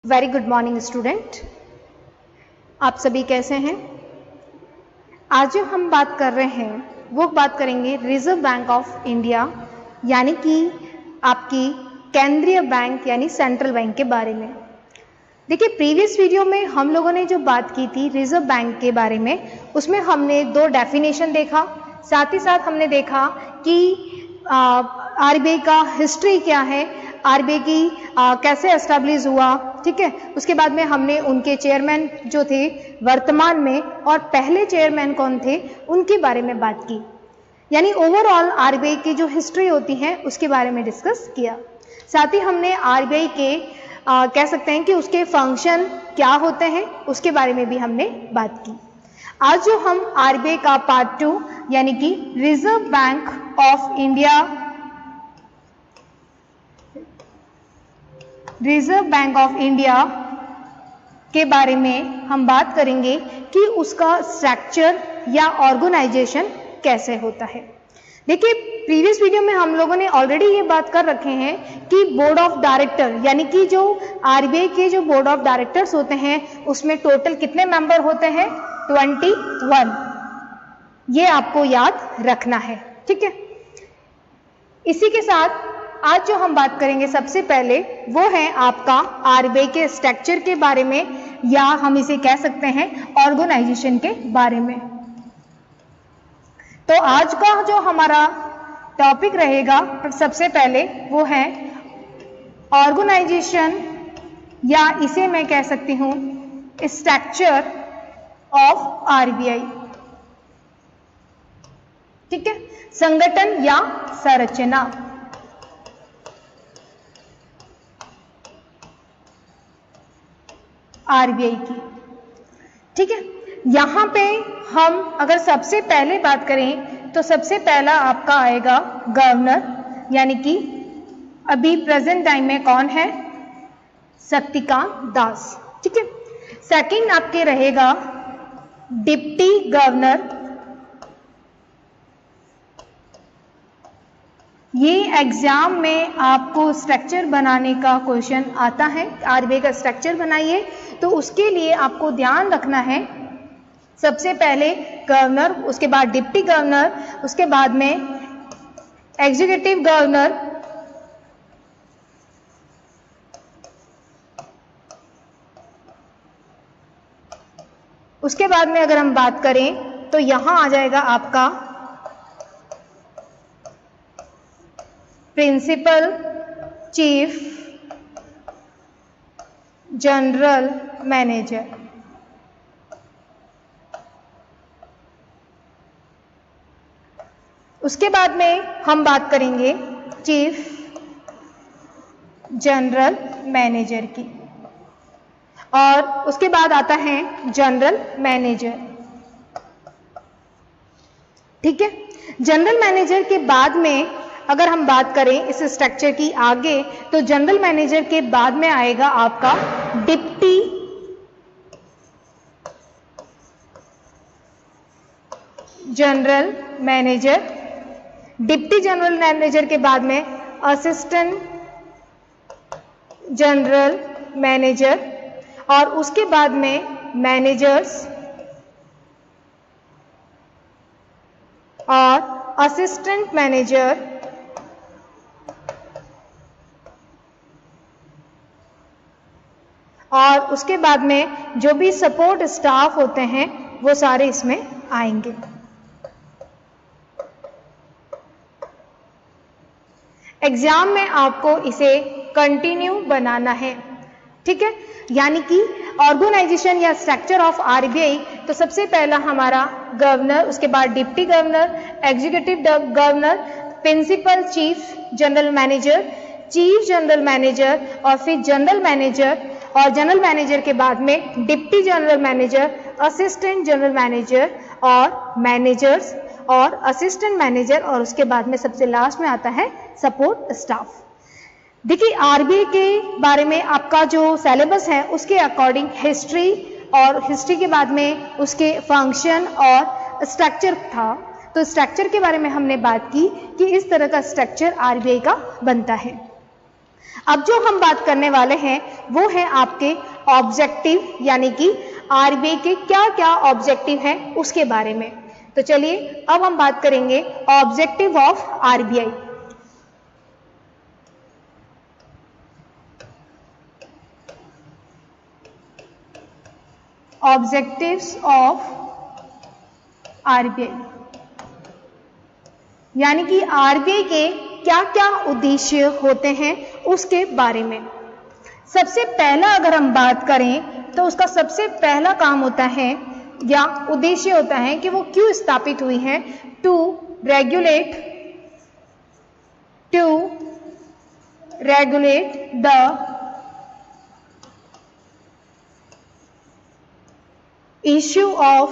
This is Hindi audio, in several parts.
Very good morning student. आप सभी कैसे हैं? आज जो हम बात कर रहे हैं वो बात करेंगे रिजर्व बैंक ऑफ इंडिया यानी कि आपकी केंद्रीय बैंक यानी सेंट्रल बैंक के बारे में। देखिए, प्रीवियस वीडियो में हम लोगों ने जो बात की थी रिजर्व बैंक के बारे में, उसमें हमने दो डेफिनेशन देखा, साथ ही साथ हमने देखा कि आरबीआई का हिस्ट्री क्या है, आरबीआई की कैसे एस्टैब्लिश हुआ, ठीक है। उसके बाद में हमने उनके चेयरमैन जो थे वर्तमान में और पहले चेयरमैन कौन थे उनके बारे में बात की, यानी ओवरऑल आरबीआई की जो हिस्ट्री होती है उसके बारे में डिस्कस किया। साथ ही हमने आरबीआई के कह सकते हैं कि उसके फंक्शन क्या होते हैं उसके बारे में भी हमने बात की। आज जो हम आरबीआई का पार्ट 2 यानी कि reserve bank of India, reserve bank of India के बारे में हम बात करेंगे कि उसका स्ट्रक्चर या ऑर्गेनाइजेशन कैसे होता है। देखिए, प्रीवियस वीडियो में हम लोगों ने ऑलरेडी ये बात कर रखे हैं कि बोर्ड ऑफ डायरेक्टर यानी कि जो आरबीआई के जो बोर्ड ऑफ डायरेक्टर्स होते हैं उसमें टोटल कितने मेंबर होते हैं? 21। ये आपको याद रखना है, ठीक है। इसी के साथ आज जो हम बात करेंगे सबसे पहले वो है आपका आरबीआई के स्ट्रक्चर के बारे में, या हम इसे कह सकते हैं ऑर्गेनाइजेशन के बारे में। तो आज का जो हमारा टॉपिक रहेगा सबसे पहले वो है ऑर्गेनाइजेशन, या इसे मैं कह सकती हूं स्ट्रक्चर ऑफ आरबीआई, ठीक है। संगठन या संरचना। आरबीआई की, ठीक है। यहां पे हम अगर सबसे पहले बात करें तो सबसे पहला आपका आएगा गवर्नर, यानी कि अभी प्रेजेंट टाइम में कौन है? शक्तिकांत दास, ठीक है। सेकंड आपके रहेगा डिप्टी गवर्नर। ये एग्जाम में आपको स्ट्रक्चर बनाने का क्वेश्चन आता है, आरबीआई का स्ट्रक्चर बनाइए, तो उसके लिए आपको ध्यान रखना है सबसे पहले गवर्नर, उसके बाद डिप्टी गवर्नर, उसके बाद में एग्जीक्यूटिव गवर्नर, उसके बाद में अगर हम बात करें तो यहां आ जाएगा आपका प्रिंसिपल चीफ जनरल मैनेजर। उसके बाद में हम बात करेंगे चीफ जनरल मैनेजर की, और उसके बाद आता है जनरल मैनेजर, ठीक है। जनरल मैनेजर के बाद में अगर हम बात करें इस स्ट्रक्चर की आगे, तो जनरल मैनेजर के बाद में आएगा आपका deputy general manager. Deputy general manager के बाद में असिस्टेंट जनरल मैनेजर, और उसके बाद में मैनेजर्स और असिस्टेंट मैनेजर, और उसके बाद में जो भी सपोर्ट स्टाफ होते हैं वो सारे इसमें आएंगे। एग्जाम में आपको इसे कंटिन्यू बनाना है, ठीक है। यानी कि ऑर्गेनाइजेशन या स्ट्रक्चर ऑफ आरबीआई, तो सबसे पहला हमारा गवर्नर, उसके बाद deputy governor, executive governor, principal chief general manager, chief general manager, और फिर जनरल मैनेजर, और जनरल मैनेजर के बाद में deputy general manager, assistant general manager और मैनेजर्स और असिस्टेंट मैनेजर, और उसके बाद में सबसे लास्ट में आता है सपोर्ट स्टाफ। देखिए, आरबीआई के बारे में आपका जो सिलेबस है उसके अकॉर्डिंग हिस्ट्री, और हिस्ट्री के बाद में उसके फंक्शन और स्ट्रक्चर था। तो स्ट्रक्चर के बारे में हमने बात की कि इस तरह का स्ट्रक्चर आरबीआई का बनता है। अब जो हम बात करने वाले हैं वो है आपके ऑब्जेक्टिव, यानी कि आरबीआई के क्या क्या ऑब्जेक्टिव हैं उसके बारे में। तो चलिए अब हम बात करेंगे objective of RBI. Objectives of RBI, यानी कि आरबीआई के क्या क्या उद्देश्य होते हैं उसके बारे में। सबसे पहला अगर हम बात करें तो उसका सबसे पहला काम होता है या उद्देश्य होता है कि वो क्यों स्थापित हुई है, to regulate the issue of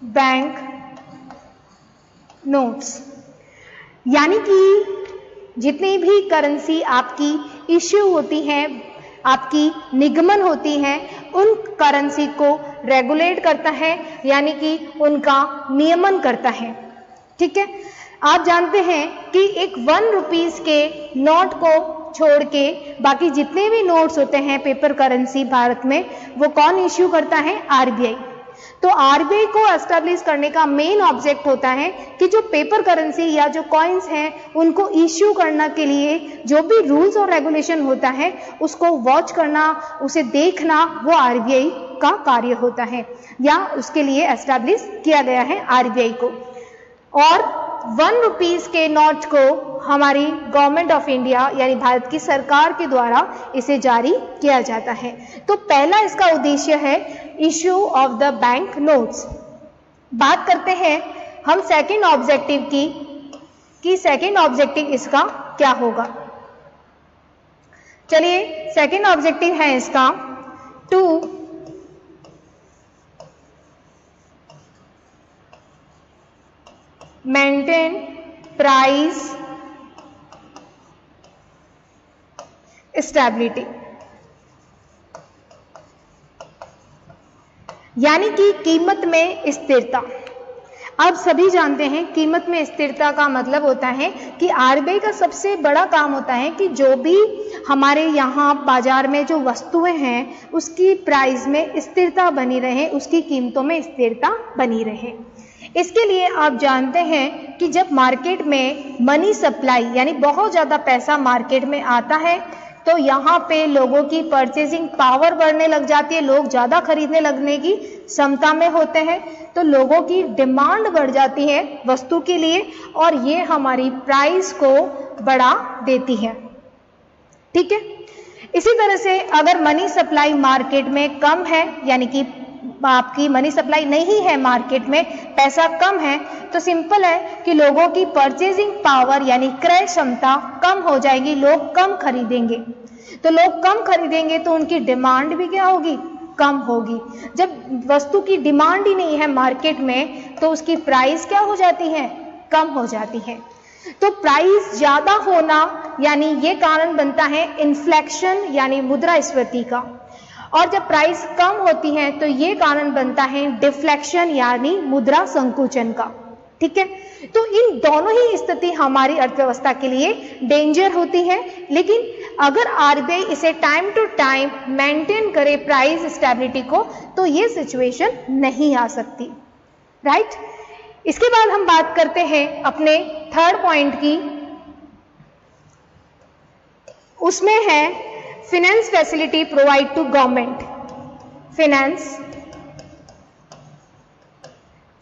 bank notes, यानी कि जितनी भी करेंसी आपकी इश्यू होती है, आपकी निगमन होती है, उन करेंसी को रेगुलेट करता है, यानी कि उनका नियमन करता है। ठीक है, आप जानते हैं कि एक 1 रुपीस के नोट को छोड़ के बाकी जितने भी नोट्स होते हैं पेपर करेंसी भारत में, वो कौन इश्यू करता है, आरबीआई। तो आरबीआई को एस्टैब्लिश करने का मेन ऑब्जेक्ट होता है कि जो पेपर करेंसी या जो कॉइन्स हैं उनको इश्यू करने के लिए जो भी रूल्स और रेगुलेशन होता है उसको वॉच करना, उसे देखना, वो आरबीआई का कार्य होता है या उसके लिए एस्टैब्लिश किया गया है आरबीआई को। और 1 रुपीस के नोट को हमारी गवर्नमेंट ऑफ इंडिया यानी भारत की सरकार के द्वारा इसे जारी किया जाता है। तो पहला इसका उद्देश्य है issue of the bank notes. बात करते हैं हम सेकंड ऑब्जेक्टिव की कि सेकंड ऑब्जेक्टिव इसका क्या होगा। चलिए, सेकंड ऑब्जेक्टिव है इसका टू मेंटेन प्राइस स्टेबिलिटी, यानी कि कीमत में स्थिरता। आप सभी जानते हैं कीमत में स्थिरता का मतलब होता है कि आरबीआई का सबसे बड़ा काम होता है कि जो भी हमारे यहाँ बाजार में जो वस्तुएं हैं उसकी प्राइस में स्थिरता बनी रहे, उसकी कीमतों में स्थिरता बनी रहे। इसके लिए आप जानते हैं कि जब मार्केट में मनी सप्लाई यानी बहुत ज़्यादा पैसा मार्केट में आता है तो यहाँ पे लोगों की परचेजिंग पावर बढ़ने लग जाती है, लोग ज़्यादा खरीदने लगने की क्षमता में होते हैं, तो लोगों की डिमांड बढ़ जाती है वस्तु के लिए और ये हमारी प्राइस को बढ़ा देती है। ठीक है, इसी तरह से अगर मनी सप्लाई मार्केट में कम है, यानी कि आपकी मनी सप्लाई नहीं है मार्केट में, पैसा कम है, तो सिंपल है कि लोगों की परचेजिंग पावर यानी क्रय क्षमता कम हो जाएगी, लोग कम खरीदेंगे। तो लोग कम खरीदेंगे तो उनकी डिमांड भी क्या होगी, कम होगी। जब वस्तु की डिमांड ही नहीं है मार्केट में तो उसकी प्राइस क्या हो जाती है, कम हो जाती है। तो प्राइस ज्यादा होना यानी ये कारण बनता है इन्फ्लेक्शन यानी मुद्रास्फीति का, और जब प्राइस कम होती है तो ये कारण बनता है डिफ्लेक्शन यानी मुद्रा संकुचन का। ठीक है, तो इन दोनों ही स्थिति हमारी अर्थव्यवस्था के लिए डेंजर होती है, लेकिन अगर आरबीआई इसे टाइम टू टाइम मेंटेन करे प्राइस स्टेबिलिटी को तो ये सिचुएशन नहीं आ सकती। राइट, इसके बाद हम बात करते हैं अपने थर्ड पॉइंट की, उसमें है finance facility provide to government.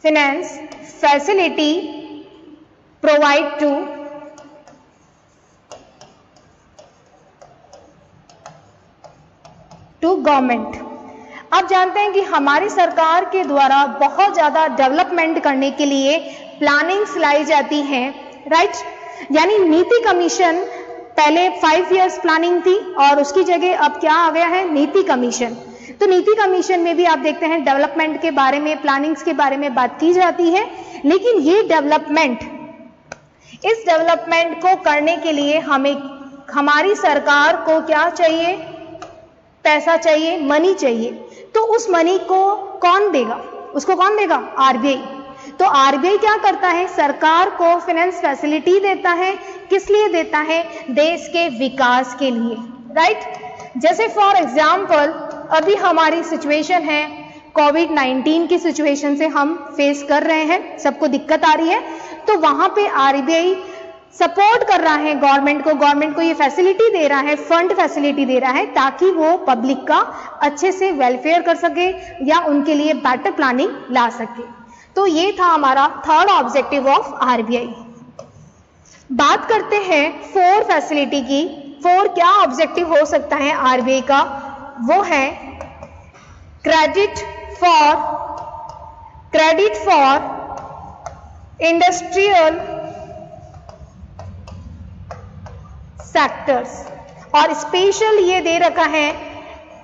Finance facility provide to government. आप जानते हैं कि हमारी सरकार के द्वारा बहुत ज्यादा डेवलपमेंट करने के लिए प्लानिंग्स लाई जाती हैं। राइट, यानी नीति कमीशन, पहले 5 इयर्स प्लानिंग थी और उसकी जगह अब क्या आ गया है, नीति कमीशन। तो नीति कमीशन में भी आप देखते हैं डेवलपमेंट के बारे में, प्लानिंग्स के बारे में बात की जाती है, लेकिन ये डेवलपमेंट, इस डेवलपमेंट को करने के लिए हमें, हमारी सरकार को क्या चाहिए, पैसा चाहिए, मनी चाहिए। तो उस मनी को कौन देगा, उसको कौन देगा, आरबीआई। तो आरबीआई क्या करता है, सरकार को फाइनेंस फैसिलिटी देता है। किस लिए देता है, देश के विकास के लिए, राइट। जैसे फॉर एग्जाम्पल अभी हमारी सिचुएशन है, कोविड-19 की सिचुएशन से हम फेस कर रहे हैं, सबको दिक्कत आ रही है, तो वहां पे आरबीआई सपोर्ट कर रहा है गवर्नमेंट को ये फैसिलिटी दे रहा है, फंड फैसिलिटी दे रहा है, ताकि वो पब्लिक का अच्छे से वेलफेयर कर सके या उनके लिए बेटर प्लानिंग ला सके। तो ये था हमारा थर्ड ऑब्जेक्टिव ऑफ आरबीआई। बात करते हैं फोर फैसिलिटी की। फोर क्या ऑब्जेक्टिव हो सकता है आरबीआई का, वो है क्रेडिट फॉर इंडस्ट्रियल सेक्टर्स, और स्पेशल ये दे रखा है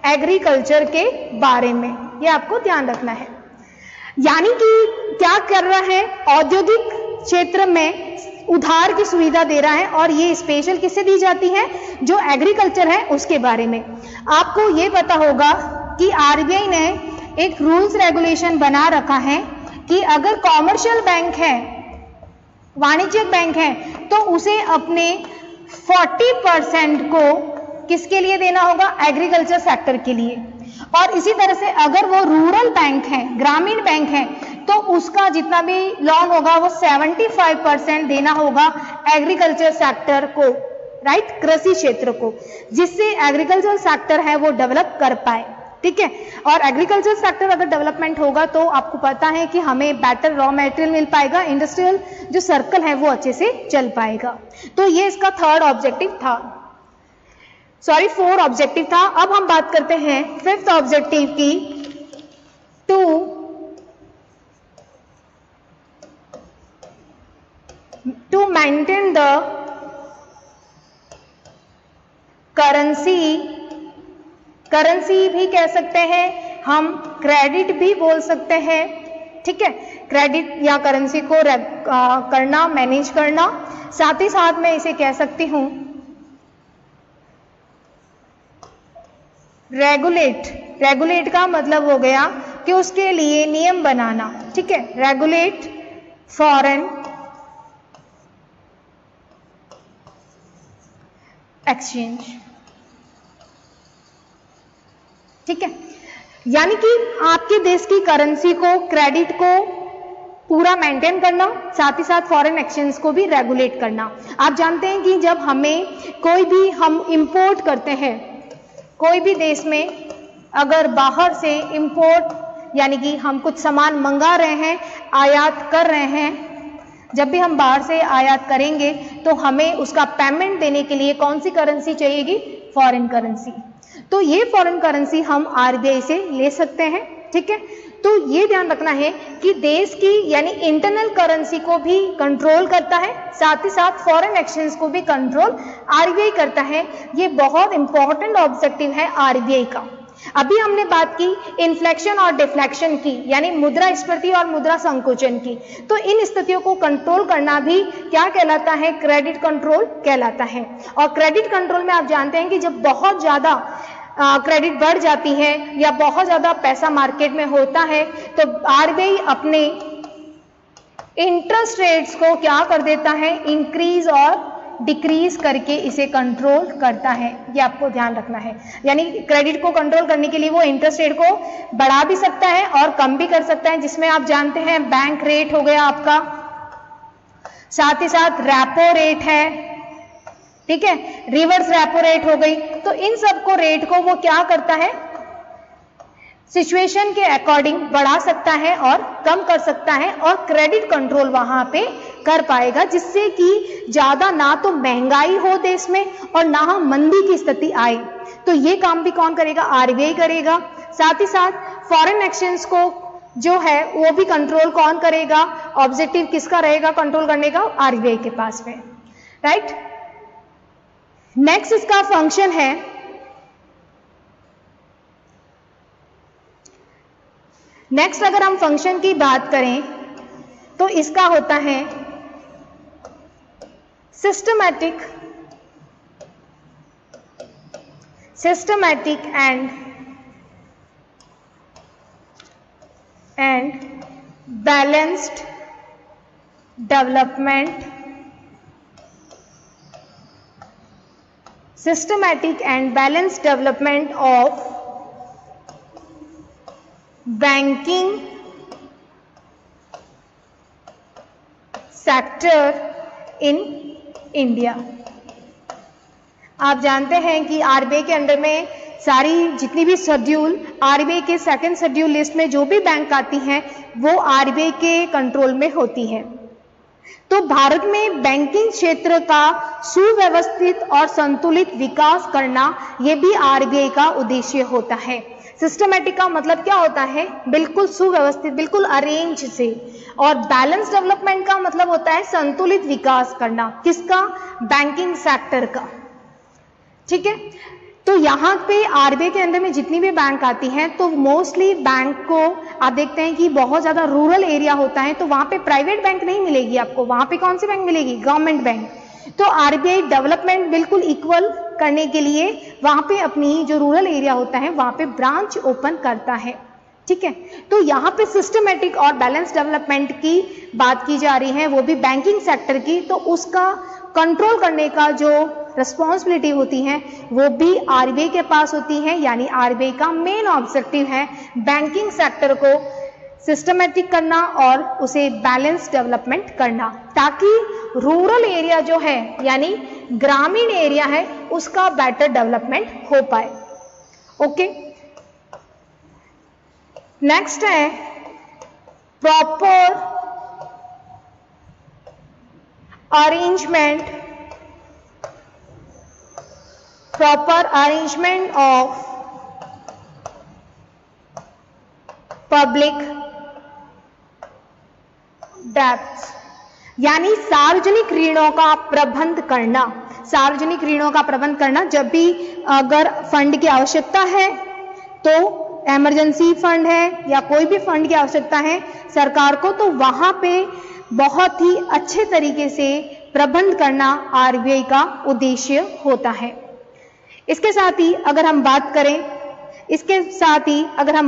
एग्रीकल्चर के बारे में, ये आपको ध्यान रखना है। यानी कि क्या कर रहा है, औद्योगिक क्षेत्र में उधार की सुविधा दे रहा है, और ये स्पेशल किससे दी जाती है, जो एग्रीकल्चर है उसके बारे में। आपको ये पता होगा कि आरबीआई ने एक रूल्स रेगुलेशन बना रखा है कि अगर कॉमर्शियल बैंक है, वाणिज्यिक बैंक है, तो उसे अपने 40% को किसके लिए देना होगा, एग्रीकल्चर सेक्टर के लिए। और इसी तरह से अगर वो रूरल बैंक है, ग्रामीण बैंक है, तो उसका जितना भी लोन होगा वो 75% देना होगा एग्रीकल्चर सेक्टर को, राइट, कृषि क्षेत्र को, जिससे एग्रीकल्चर सेक्टर है वो डेवलप कर पाए, ठीक है। और एग्रीकल्चर सेक्टर अगर डेवलपमेंट होगा तो आपको पता है कि हमें बेटर रॉ मटेरियल मिल पाएगा, इंडस्ट्रियल जो सर्कल है वो अच्छे से चल पाएगा। तो ये इसका थर्ड ऑब्जेक्टिव था, सॉरी फोर्थ ऑब्जेक्टिव था। अब हम बात करते हैं फिफ्थ ऑब्जेक्टिव की, टू मेंटेन द करेंसी भी कह सकते हैं हम, क्रेडिट भी बोल सकते हैं, ठीक है। क्रेडिट या करेंसी को करना, मैनेज करना, साथ ही साथ मैं इसे कह सकती हूं रेगुलेट का मतलब हो गया कि उसके लिए नियम बनाना, ठीक है। रेगुलेट फॉरेन एक्सचेंज, ठीक है। यानी कि आपके देश की करेंसी को, क्रेडिट को पूरा मेंटेन करना, साथ ही साथ फॉरेन एक्सचेंज को भी रेगुलेट करना। आप जानते हैं कि जब हमें कोई भी हम इंपोर्ट करते हैं, कोई भी देश में अगर बाहर से इंपोर्ट यानी कि हम कुछ सामान मंगा रहे हैं, आयात कर रहे हैं, जब भी हम बाहर से आयात करेंगे तो हमें उसका पेमेंट देने के लिए कौन सी करेंसी चाहिएगी, फॉरेन करेंसी। तो ये फॉरेन करेंसी हम आरबीआई से ले सकते हैं, ठीक है। तो ये ध्यान रखना है कि देश की यानी इंटरनल करेंसी को भी कंट्रोल करता है, साथ ही साथ फॉरेन एक्सचेंज को भी कंट्रोल आरबीआई करता है। ये बहुत इंपॉर्टेंट ऑब्जेक्टिव है आरबीआई का। अभी हमने बात की इन्फ्लेक्शन और डिफ्लेक्शन की, यानी मुद्रास्फीति और मुद्रा संकोचन की। तो इन स्थितियों को कंट्रोल करना भी क्या कहलाता है, क्रेडिट कंट्रोल कहलाता है। और क्रेडिट कंट्रोल में आप जानते हैं कि जब बहुत ज्यादा क्रेडिट बढ़ जाती है या बहुत ज्यादा पैसा मार्केट में होता है, तो आरबीआई अपने इंटरेस्ट रेट्स को क्या कर देता है, इंक्रीज और डिक्रीज करके इसे कंट्रोल करता है। ये आपको ध्यान रखना है। यानी क्रेडिट को कंट्रोल करने के लिए वो इंटरेस्ट रेट को बढ़ा भी सकता है और कम भी कर सकता है, जिसमें आप जानते हैं बैंक रेट हो गया आपका, साथ ही साथ रेपो रेट है, ठीक है, रिवर्स रेपो रेट हो गई। तो इन सबको रेट को वो क्या करता है, सिचुएशन के अकॉर्डिंग बढ़ा सकता है और कम कर सकता है, और क्रेडिट कंट्रोल वहां पे कर पाएगा, जिससे कि ज्यादा ना तो महंगाई हो देश में और ना मंदी की स्थिति आए। तो ये काम भी कौन करेगा, आरबीआई करेगा। साथ ही साथ फॉरेन एक्सचेंज को जो है वो भी कंट्रोल कौन करेगा, ऑब्जेक्टिव किसका रहेगा कंट्रोल करने का, आरबीआई के पास में, राइट। नेक्स्ट इसका फंक्शन है, नेक्स्ट अगर हम फंक्शन की बात करें तो इसका होता है systematic and balanced development, systematic and balance development of banking sector in India. आप जानते हैं कि आरबीआई के अंडर में सारी जितनी भी शेड्यूल, आरबीआई के सेकंड शेड्यूल लिस्ट में जो भी बैंक आती हैं वो आरबीआई के कंट्रोल में होती हैं। तो भारत में बैंकिंग क्षेत्र का सुव्यवस्थित और संतुलित विकास करना ये भी आरबीआई का उद्देश्य होता है। सिस्टमैटिक का मतलब क्या होता है? बिल्कुल सुव्यवस्थित, बिल्कुल अरेंज से। और बैलेंस डेवलपमेंट का मतलब होता है संतुलित विकास करना। किसका? बैंकिंग सेक्टर का। ठीक है, तो यहाँ पे आरबीआई के अंदर में जितनी भी बैंक आती हैं तो मोस्टली बैंक को आप देखते हैं कि बहुत ज़्यादा रूरल एरिया होता है, तो वहाँ पे प्राइवेट बैंक नहीं मिलेगी आपको। वहाँ पे कौन सी बैंक मिलेगी? Government bank. तो आरबीआई डेवलपमेंट बिल्कुल इक्वल करने के लिए वहाँ पे अपनी जो रूरल एरिया होता है वहाँ पे ब्रांच ओपन करता है। ठीक है, तो यहाँ पे सिस्टमैटिक और बैलेंस डेवलपमेंट की बात की जा रही है, वो भी बैंकिंग सेक्टर की। तो उसका कंट्रोल करने का जो रिस्पॉन्सिबिलिटी होती है वो भी आरबीआई के पास होती है। यानी आरबीआई का मेन ऑब्जेक्टिव है बैंकिंग सेक्टर को सिस्टमैटिक करना और उसे बैलेंस डेवलपमेंट करना, ताकि रूरल एरिया जो है यानी ग्रामीण एरिया है उसका बेटर डेवलपमेंट हो पाए। ओके, नेक्स्ट है proper arrangement of public debts, यानी सार्वजनिक ऋणों का प्रबंध करना। सार्वजनिक ऋणों का प्रबंध करना, जब भी अगर फंड की आवश्यकता है तो इमरजेंसी फंड है या कोई भी फंड की आवश्यकता है सरकार को, तो वहां पे बहुत ही अच्छे तरीके से प्रबंध करना आरबीआई का उद्देश्य होता है। इसके साथ ही अगर हम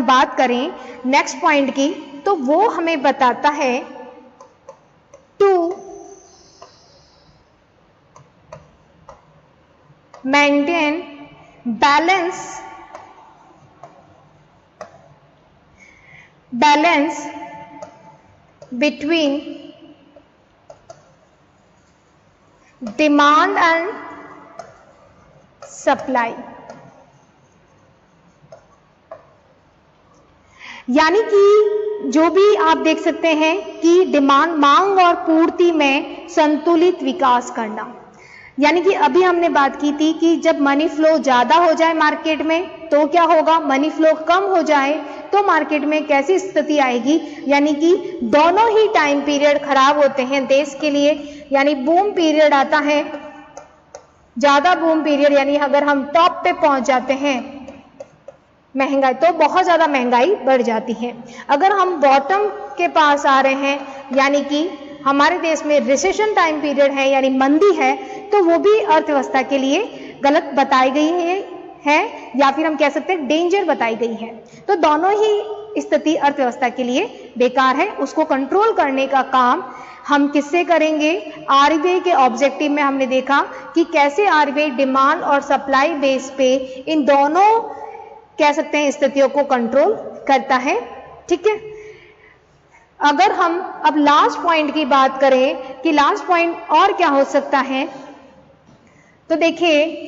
बात करें नेक्स्ट पॉइंट की, तो वो हमें बताता है to maintain balance between demand and supply, यानी कि जो भी आप देख सकते हैं कि डिमांड, मांग और पूर्ति में संतुलित विकास करना। यानी कि अभी हमने बात की थी कि जब मनी फ्लो ज्यादा हो जाए मार्केट में तो क्या होगा, मनी फ्लो कम हो जाए तो मार्केट में कैसी स्थिति आएगी, यानी कि दोनों ही टाइम पीरियड खराब होते हैं देश के लिए। यानी बूम पीरियड आता है, ज्यादा बूम पीरियड, यानी अगर हम टॉप पे पहुंच जाते हैं महंगाई, तो बहुत ज्यादा महंगाई बढ़ जाती है। अगर हम बॉटम के पास आ रहे हैं, यानी कि हमारे देश में रिसेशन टाइम पीरियड है यानी मंदी है, तो वो भी अर्थव्यवस्था के लिए गलत बताई गई है या फिर हम कह सकते हैं डेंजर बताई गई है। तो दोनों ही स्थिति अर्थव्यवस्था के लिए बेकार है। उसको कंट्रोल करने का काम हम किससे करेंगे? आरबीआई के ऑब्जेक्टिव में हमने देखा कि कैसे आरबीआई डिमांड और सप्लाई बेस पे इन दोनों कह सकते हैं स्थितियों को कंट्रोल करता है। ठीक है, अगर हम अब लास्ट पॉइंट की बात करें कि लास्ट पॉइंट और क्या हो सकता है, तो देखिए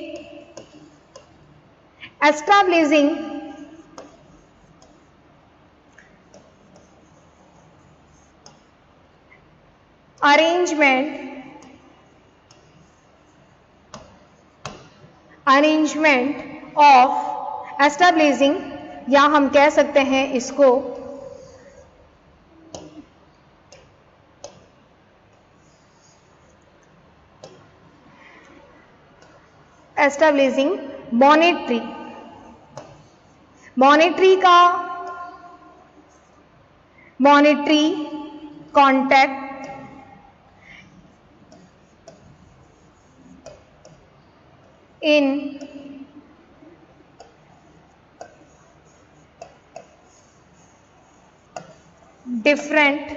एस्टैब्लिशिंग अरेंजमेंट ऑफ एस्टैब्लिशिंग, या हम कह सकते हैं इसको establishing monetary contact in different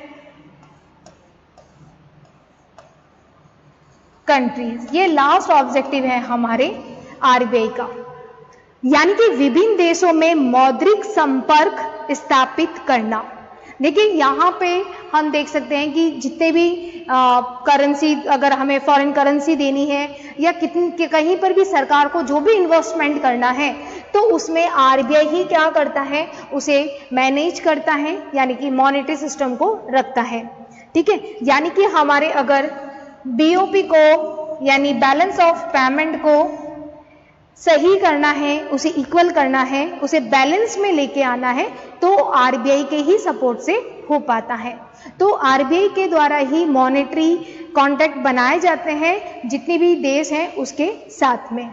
countries. ये लास्ट ऑब्जेक्टिव है हमारे आरबीआई का, यानी कि विभिन्न देशों में मौद्रिक संपर्क स्थापित करना। देखिए यहाँ पे हम देख सकते हैं कि जितने भी करेंसी, अगर हमें फॉरेन करेंसी देनी है या कहीं पर भी सरकार को जो भी इन्वेस्टमेंट करना है, तो उसमें आरबीआई ही क्या करता है, उसे मैनेज करता है, यानी कि मॉनेटरी सिस्टम को रखता है। ठीक है, यानी कि हमारे अगर बीओपी को यानी बैलेंस ऑफ पेमेंट को सही करना है, उसे इक्वल करना है, उसे बैलेंस में लेके आना है, तो आरबीआई के ही सपोर्ट से हो पाता है। तो आरबीआई के द्वारा ही मॉनेटरी कॉन्ट्रैक्ट बनाए जाते हैं जितने भी देश हैं उसके साथ में।